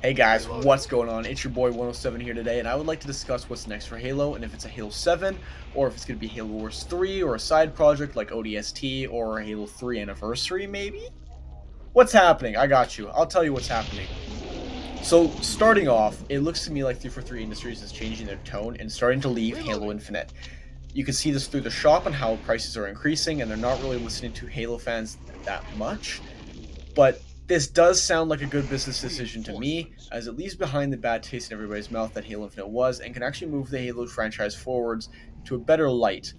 Hey guys, what's going on? It's your boy 107 here today, and I would like to discuss what's next for Halo, and if it's a Halo 7, or if it's going to be Halo Wars 3, or a side project like ODST, or a Halo 3 Anniversary, maybe? What's happening? I got you. I'll tell you what's happening. So, starting off, it looks to me like 343 Industries is changing their tone and starting to leave Halo Infinite. You can see this through the shop and how prices are increasing, and they're not really listening to Halo fans that much. But this does sound like a good business decision to me, as it leaves behind the bad taste in everybody's mouth that Halo Infinite was, and can actually move the Halo franchise forwards to a better light.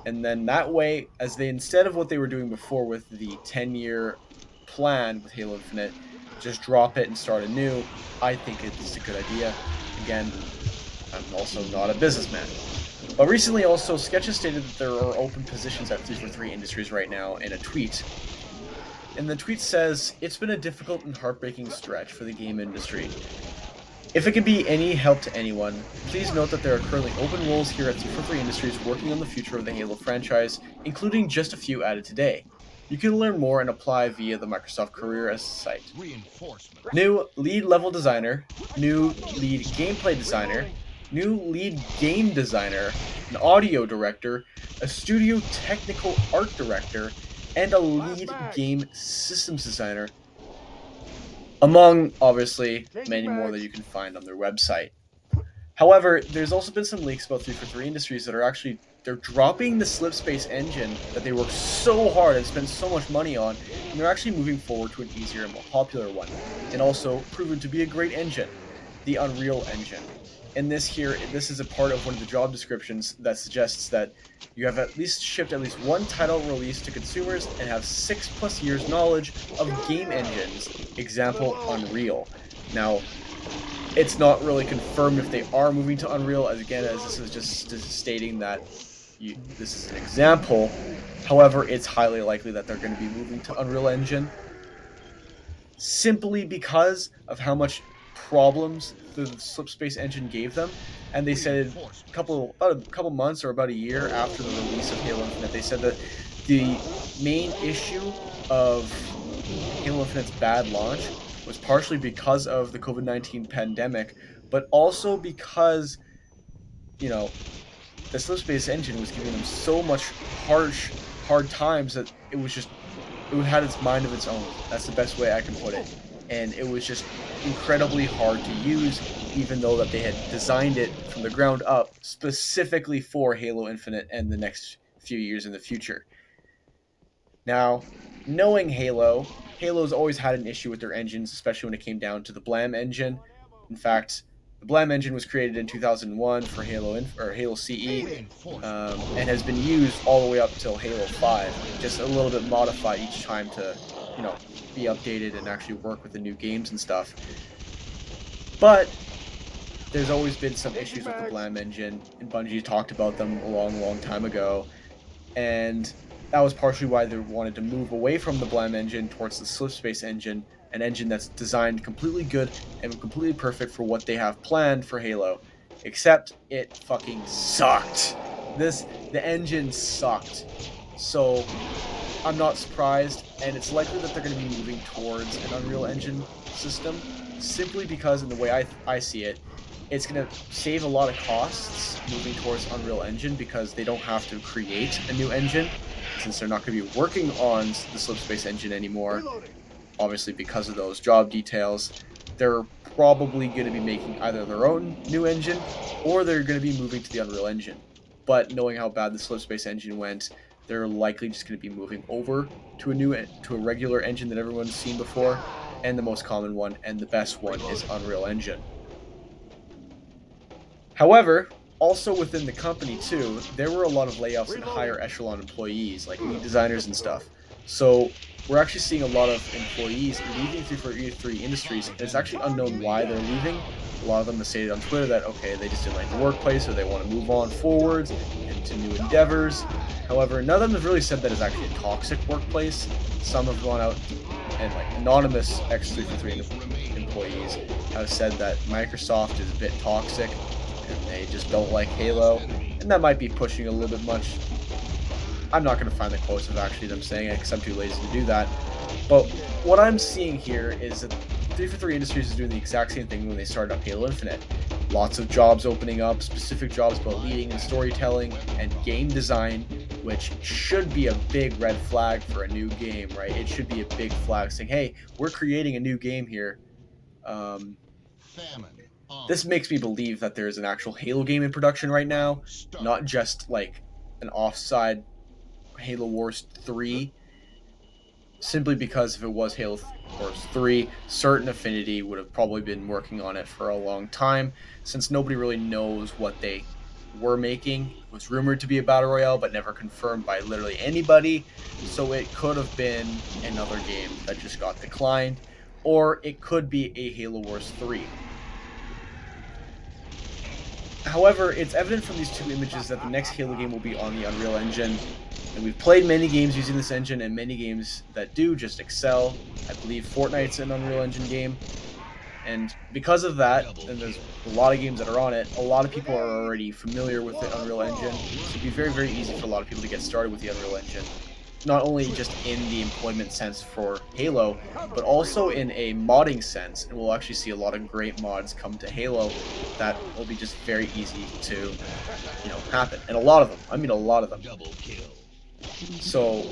And then that way, as they, instead of what they were doing before with the 10-year plan with Halo Infinite, just drop it and start anew, I think it's a good idea. Again, I'm also not a businessman. But recently also, Sketch has stated that there are open positions at 343 Industries right now in a tweet. And the tweet says, "It's been a difficult and heartbreaking stretch for the game industry. If it can be any help to anyone, please note that there are currently open roles here at 343 Industries working on the future of the Halo franchise, including just a few added today. You can learn more and apply via the Microsoft Career site. New lead level designer, new lead gameplay designer, new lead game designer, an audio director, a studio technical art director, and a lead game systems designer, among, obviously, many more that you can find on their website. However, there's also been some leaks about 343 Industries that are actually, they're dropping the Slipspace engine that they worked so hard and spent so much money on, and they're actually moving forward to an easier and more popular one, and also proven to be a great engine, the Unreal Engine. And this is a part of one of the job descriptions that suggests that you have at least shipped at least one title release to consumers and have 6+ years knowledge of game engines, example Unreal. Now, it's not really confirmed if they are moving to Unreal, as this is just stating that this is an example. However, it's highly likely that they're going to be moving to Unreal Engine, simply because of how much problems the Slipspace engine gave them. And they said about a couple months or about a year after the release of Halo Infinite, they said that the main issue of Halo Infinite's bad launch was partially because of the COVID-19 pandemic, but also because, the Slipspace engine was giving them so much hard times that it had its mind of its own. That's the best way I can put it. And it was just incredibly hard to use, even though that they had designed it from the ground up specifically for Halo Infinite and the next few years in the future. Now, knowing Halo's always had an issue with their engines, especially when it came down to the Blam engine. In fact, the Blam engine was created in 2001 for Halo CE, and has been used all the way up till Halo 5, just a little bit modified each time to, be updated and actually work with the new games and stuff. But there's always been some issues with the Blam engine, and Bungie talked about them a long time ago, and that was partially why they wanted to move away from the Blam engine towards the Slipspace engine, an engine that's designed completely good and completely perfect for what they have planned for Halo. Except it fucking sucked. The engine sucked. So I'm not surprised, and it's likely that they're going to be moving towards an Unreal Engine system, simply because, in the way I see it, it's going to save a lot of costs moving towards Unreal Engine, because they don't have to create a new engine, since they're not going to be working on the Slipspace engine anymore. Obviously, because of those job details, they're probably going to be making either their own new engine, or they're going to be moving to the Unreal Engine. But knowing how bad the Slipspace engine went, they're likely just going to be moving over to a regular engine that everyone's seen before, and the most common one and the best one is Unreal Engine. However, also within the company too, there were a lot of layoffs in higher echelon employees, like lead designers and stuff. So we're actually seeing a lot of employees leaving 343 Industries, and it's actually unknown why they're leaving. A lot of them have stated on Twitter that, okay, they just didn't like the workplace, or they want to move on forwards into new endeavors. However, none of them have really said that it's actually a toxic workplace. Some have gone out, and anonymous ex-343 employees have said that Microsoft is a bit toxic, and they just don't like Halo, and that might be pushing a little bit much. I'm not going to find the quotes of actually them saying it, because I'm too lazy to do that. But what I'm seeing here is that 343 Industries is doing the exact same thing when they started up Halo Infinite. Lots of jobs opening up, specific jobs about leading and storytelling and game design, which should be a big red flag for a new game, right? It should be a big flag saying, hey, we're creating a new game here. This makes me believe that there's an actual Halo game in production right now, not just like an offside Halo Wars 3. Simply because if it was Halo Wars 3, Certain Affinity would have probably been working on it for a long time, since nobody really knows what they were making. It was rumored to be a battle royale, but never confirmed by literally anybody, so it could have been another game that just got declined, or it could be a Halo Wars 3. However, it's evident from these two images that the next Halo game will be on the Unreal Engine, and we've played many games using this engine, and many games that do just excel. I believe Fortnite's an Unreal Engine game, and because of that, and there's a lot of games that are on it, a lot of people are already familiar with the Unreal Engine, so it'd be very, very easy for a lot of people to get started with the Unreal Engine. Not only just in the employment sense for Halo, but also in a modding sense, and we'll actually see a lot of great mods come to Halo that will be just very easy to, happen. And a lot of them. I mean, a lot of them. So,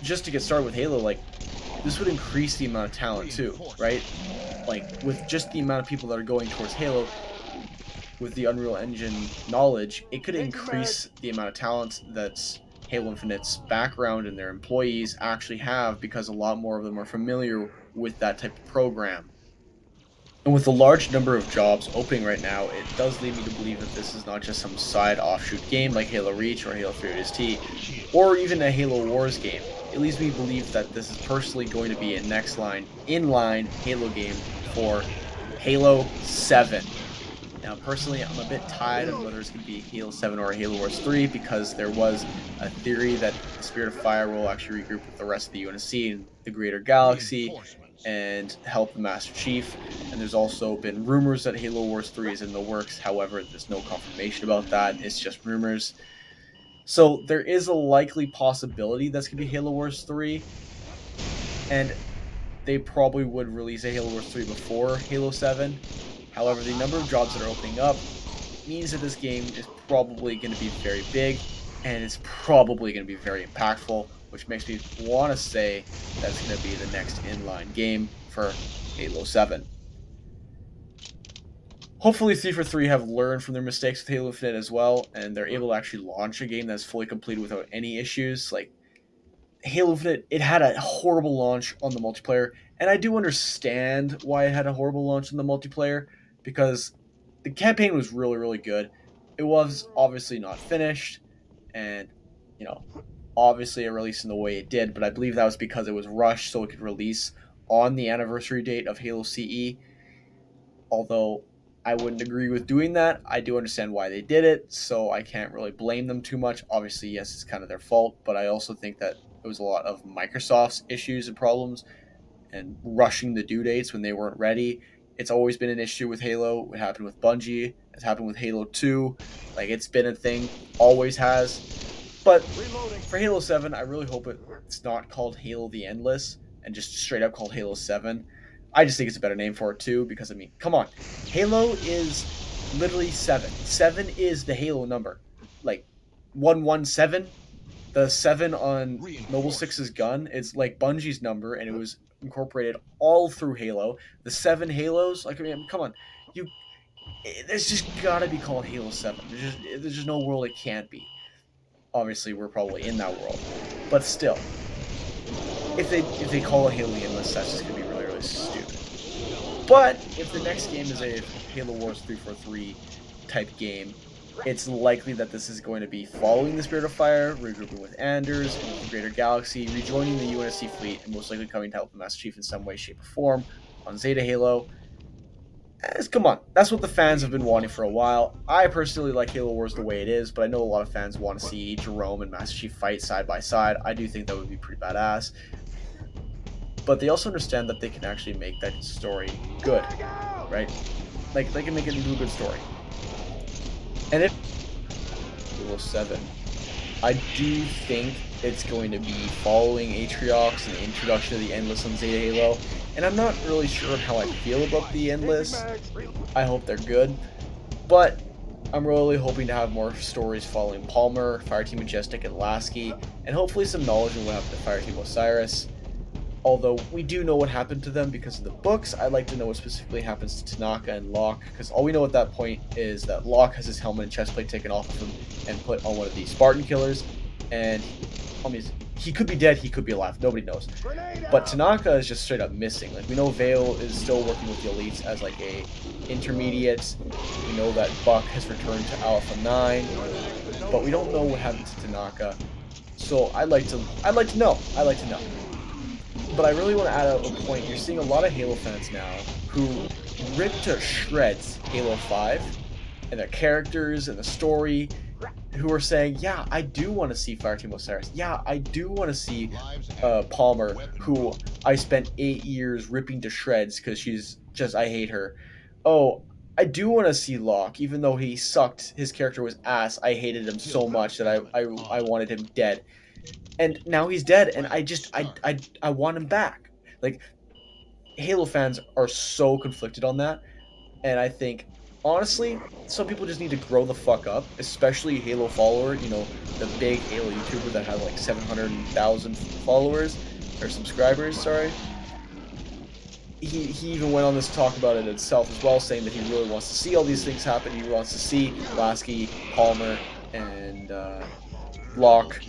just to get started with Halo, like, this would increase the amount of talent too, right? Like, with just the amount of people that are going towards Halo, with the Unreal Engine knowledge, it could increase the amount of talent that's Halo Infinite's background and their employees actually have, because a lot more of them are familiar with that type of program. And with the large number of jobs opening right now, it does lead me to believe that this is not just some side offshoot game like Halo Reach or Halo 3 ODST, or even a Halo Wars game. It leads me to believe that this is personally going to be a inline Halo game for Halo 7. Now, personally, I'm a bit tired of whether it's going to be Halo 7 or Halo Wars 3, because there was a theory that the Spirit of Fire will actually regroup with the rest of the UNSC and the greater galaxy and help the Master Chief. And there's also been rumors that Halo Wars 3 is in the works. However, there's no confirmation about that. It's just rumors. So there is a likely possibility that's going to be Halo Wars 3. And they probably would release a Halo Wars 3 before Halo 7. However, the number of jobs that are opening up means that this game is probably going to be very big, and it's probably going to be very impactful, which makes me want to say that's going to be the next inline game for Halo 7. Hopefully 343 have learned from their mistakes with Halo Infinite as well, and they're able to actually launch a game that's fully completed without any issues. Like, Halo Infinite, it had a horrible launch on the multiplayer, and I do understand why it had a horrible launch on the multiplayer, because the campaign was really, really good. It was obviously not finished, and, obviously it released in the way it did, but I believe that was because it was rushed so it could release on the anniversary date of Halo CE. Although I wouldn't agree with doing that, I do understand why they did it, so I can't really blame them too much. Obviously, yes, it's kind of their fault, but I also think that it was a lot of Microsoft's issues and problems and rushing the due dates when they weren't ready. It's always been an issue with Halo. It happened with Bungie. It's happened with Halo 2. Like, it's been a thing. Always has. But for Halo 7, I really hope it's not called Halo the Endless and just straight up called Halo 7. I just think it's a better name for it too, because, I mean, come on. Halo is literally 7. 7 is the Halo number. Like, 117, the 7 on Noble Six's gun, it's like Bungie's number, and it was incorporated all through Halo. The 7 Halos, like, I mean, come on, there's just gotta be called Halo 7. There's just no world it can't be. Obviously, we're probably in that world, but still, if they call it Halo the Endless, that's just gonna be really, really stupid. But if the next game is a Halo Wars 343 type game, it's likely that this is going to be following the Spirit of Fire, regrouping with Anders and with the Greater Galaxy, rejoining the UNSC fleet, and most likely coming to help the Master Chief in some way, shape, or form on Zeta Halo. Come on, that's what the fans have been wanting for a while. I personally like Halo Wars the way it is, but I know a lot of fans want to see Jerome and Master Chief fight side by side. I do think that would be pretty badass. But they also understand that they can actually make that story good, right? Like, they can make it into a good story. And if Halo 7, I do think it's going to be following Atriox and the introduction of the Endless on Zeta Halo, and I'm not really sure how I feel about the Endless. I hope they're good, but I'm really hoping to have more stories following Palmer, Fireteam Majestic, and Lasky, and hopefully some knowledge on what happened to Fireteam Osiris. Although we do know what happened to them because of the books, I'd like to know what specifically happens to Tanaka and Locke, because all we know at that point is that Locke has his helmet and chestplate taken off of him and put on one of these Spartan killers, and I mean, he could be dead, he could be alive, nobody knows. But Tanaka is just straight up missing. Like, we know Vale is still working with the elites as like a intermediate. We know that Buck has returned to Alpha 9, but we don't know what happened to Tanaka. So I'd like to know. But I really want to add a point. You're seeing a lot of Halo fans now who rip to shreds Halo 5 and their characters and the story, who are saying, yeah, I do want to see Fireteam Osiris. Yeah, I do want to see Palmer, who I spent 8 years ripping to shreds because she's just, I hate her. Oh, I do want to see Locke, even though he sucked. His character was ass. I hated him so much that I wanted him dead. And now he's dead, and I want him back. Like, Halo fans are so conflicted on that, and I think, honestly, some people just need to grow the fuck up, especially Halo follower, you know, the big Halo YouTuber that has like 700,000 followers, or subscribers, sorry. He even went on this talk about it itself as well, saying that he really wants to see all these things happen. He wants to see Lasky, Palmer, and Locke.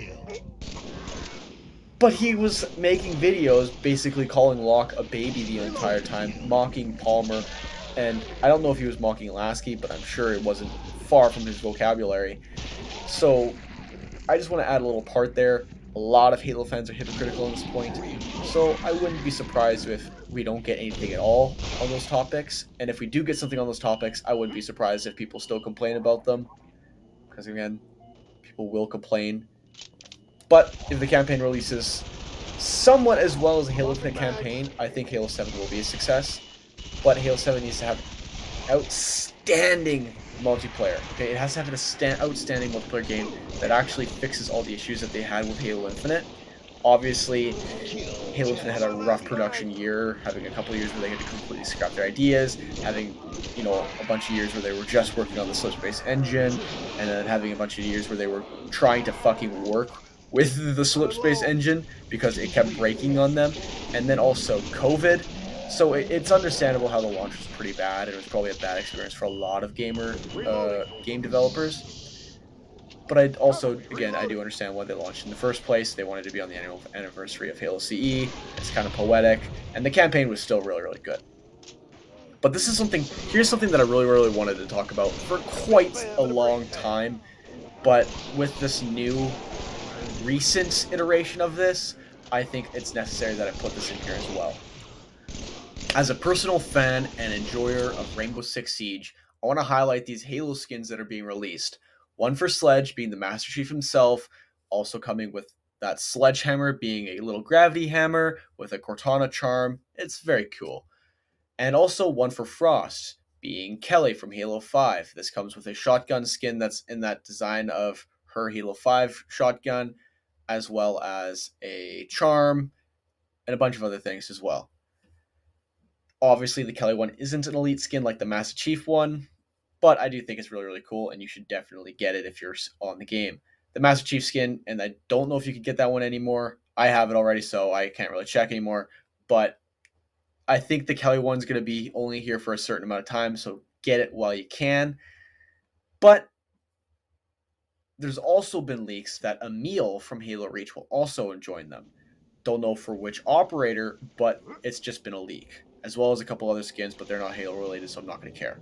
But he was making videos basically calling Locke a baby the entire time, mocking Palmer, and I don't know if he was mocking Lasky, but I'm sure it wasn't far from his vocabulary. So I just want to add a little part there. A lot of Halo fans are hypocritical at this point, so I wouldn't be surprised if we don't get anything at all on those topics, and if we do get something on those topics, I wouldn't be surprised if people still complain about them, because again, people will complain. But if the campaign releases somewhat as well as the Halo Infinite campaign, I think Halo 7 will be a success. But Halo 7 needs to have outstanding multiplayer. Okay, it has to have an outstanding multiplayer game that actually fixes all the issues that they had with Halo Infinite. Obviously, Halo Infinite had a rough production year, having a couple of years where they had to completely scrap their ideas, having, you know, a bunch of years where they were just working on the Slipspace engine, and then having a bunch of years where they were trying to fucking work with the Slipspace engine because it kept breaking on them, and then also COVID. So it's understandable how the launch was pretty bad, and it was probably a bad experience for a lot of game developers. But I also, again, I do understand why they launched in the first place. They wanted to be on the annual anniversary of Halo CE. It's kind of poetic, and the campaign was still really, really good. But this is something, here's something that I really, really wanted to talk about for quite a long time, but with this new recent iteration of this, I think it's necessary that I put this in here as well. As a personal fan and enjoyer of Rainbow Six Siege, I want to highlight these Halo skins that are being released. One for Sledge, being the Master Chief himself, also coming with that sledgehammer being a little gravity hammer with a Cortana charm. It's very cool. And also one for Frost, being Kelly from Halo 5. This comes with a shotgun skin that's in that design of her Halo 5 shotgun, as well as a charm, and a bunch of other things as well. Obviously, the Kelly one isn't an elite skin like the Master Chief one, but I do think it's really, really cool, and you should definitely get it if you're on the game. The Master Chief skin, and I don't know if you can get that one anymore. I have it already, so I can't really check anymore, but I think the Kelly one's going to be only here for a certain amount of time, so get it while you can. But there's also been leaks that Emil from Halo Reach will also join them. Don't know for which operator, but it's just been a leak, as well as a couple other skins, but they're not Halo related, so I'm not going to care.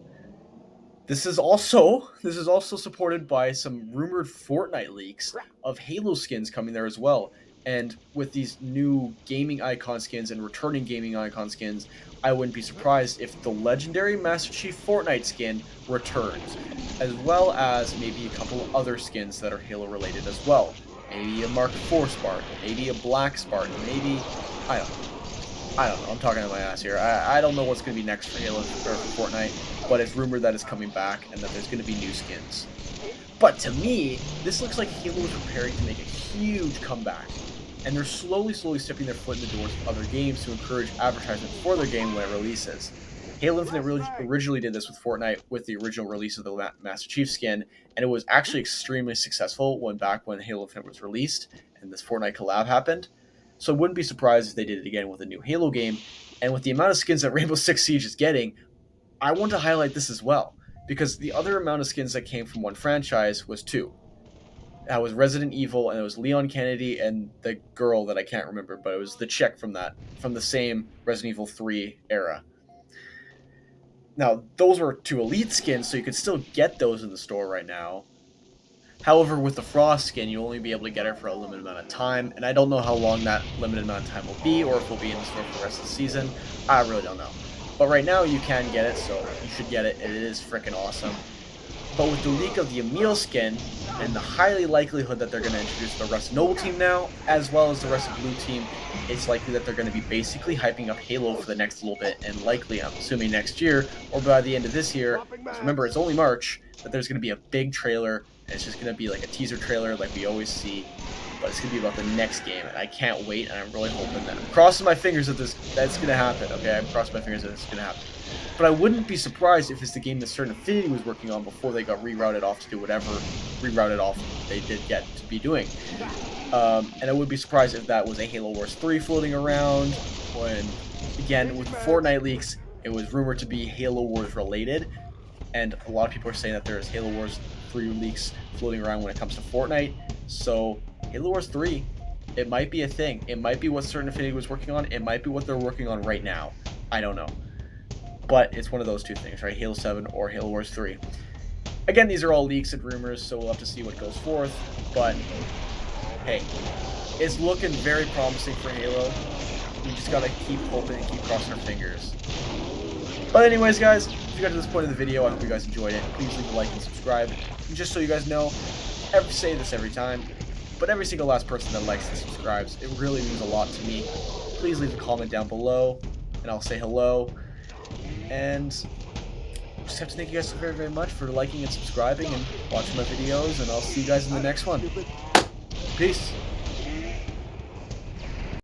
This is also supported by some rumored Fortnite leaks of Halo skins coming there as well. And with these new gaming icon skins and returning gaming icon skins, I wouldn't be surprised if the legendary Master Chief Fortnite skin returns, as well as maybe a couple of other skins that are Halo related as well. Maybe a Mark IV Spartan, maybe a Black Spartan, maybe, I don't know, I'm talking out my ass here. I don't know what's going to be next for Halo or for Fortnite, but it's rumored that it's coming back and that there's going to be new skins. But to me, this looks like Halo is preparing to make a huge comeback. and they're slowly stepping their foot in the doors of other games to encourage advertisement for their game when it releases. Halo Infinite originally did this with Fortnite with the original release of the Master Chief skin, and it was actually extremely successful when Halo Infinite was released and this Fortnite collab happened. So I wouldn't be surprised if they did it again with a new Halo game. And with the amount of skins that Rainbow Six Siege is getting, I want to highlight this as well, because the other amount of skins that came from one franchise was 2. That was Resident Evil, and it was Leon Kennedy and the girl that I can't remember, but it was the chick from the same Resident Evil 3 era. Now, those were 2 elite skins, so you could still get those in the store right now. However, with the Frost skin, you'll only be able to get it for a limited amount of time, and I don't know how long that limited amount of time will be, or if it'll be in the store for the rest of the season. I really don't know. But right now, you can get it, so you should get it, and it is freaking awesome. But with the leak of the Emil skin, and the highly likelihood that they're going to introduce the Rust Noble team now, as well as the rest of Blue Team, it's likely that they're going to be basically hyping up Halo for the next little bit, and likely, I'm assuming next year, or by the end of this year, remember it's only March, that there's going to be a big trailer, and it's just going to be like a teaser trailer like we always see, but it's going to be about the next game, and I can't wait, and I'm really hoping that, I'm crossing my fingers that that's going to happen, okay, I'm crossing my fingers that it's going to happen. But I wouldn't be surprised if it's the game that Certain Affinity was working on before they got rerouted off to do whatever rerouted off they did get to be doing. And I would be surprised if that was a Halo Wars 3 floating around, when, again, with the Fortnite leaks, it was rumored to be Halo Wars related, and a lot of people are saying that there's Halo Wars 3 leaks floating around when it comes to Fortnite, so Halo Wars 3, it might be a thing. It might be what Certain Affinity was working on, it might be what they're working on right now. I don't know. But it's one of those 2 things, right? Halo 7 or Halo Wars 3. Again, these are all leaks and rumors, so we'll have to see what goes forth. But, hey, it's looking very promising for Halo. We just gotta keep hoping and keep crossing our fingers. But anyways, guys, if you got to this point of the video, I hope you guys enjoyed it. Please leave a like and subscribe. And just so you guys know, I say this every time, but every single last person that likes and subscribes, it really means a lot to me. Please leave a comment down below, and I'll say hello. And just have to thank you guys so very, very much for liking and subscribing and watching my videos, and I'll see you guys in the next one. Peace.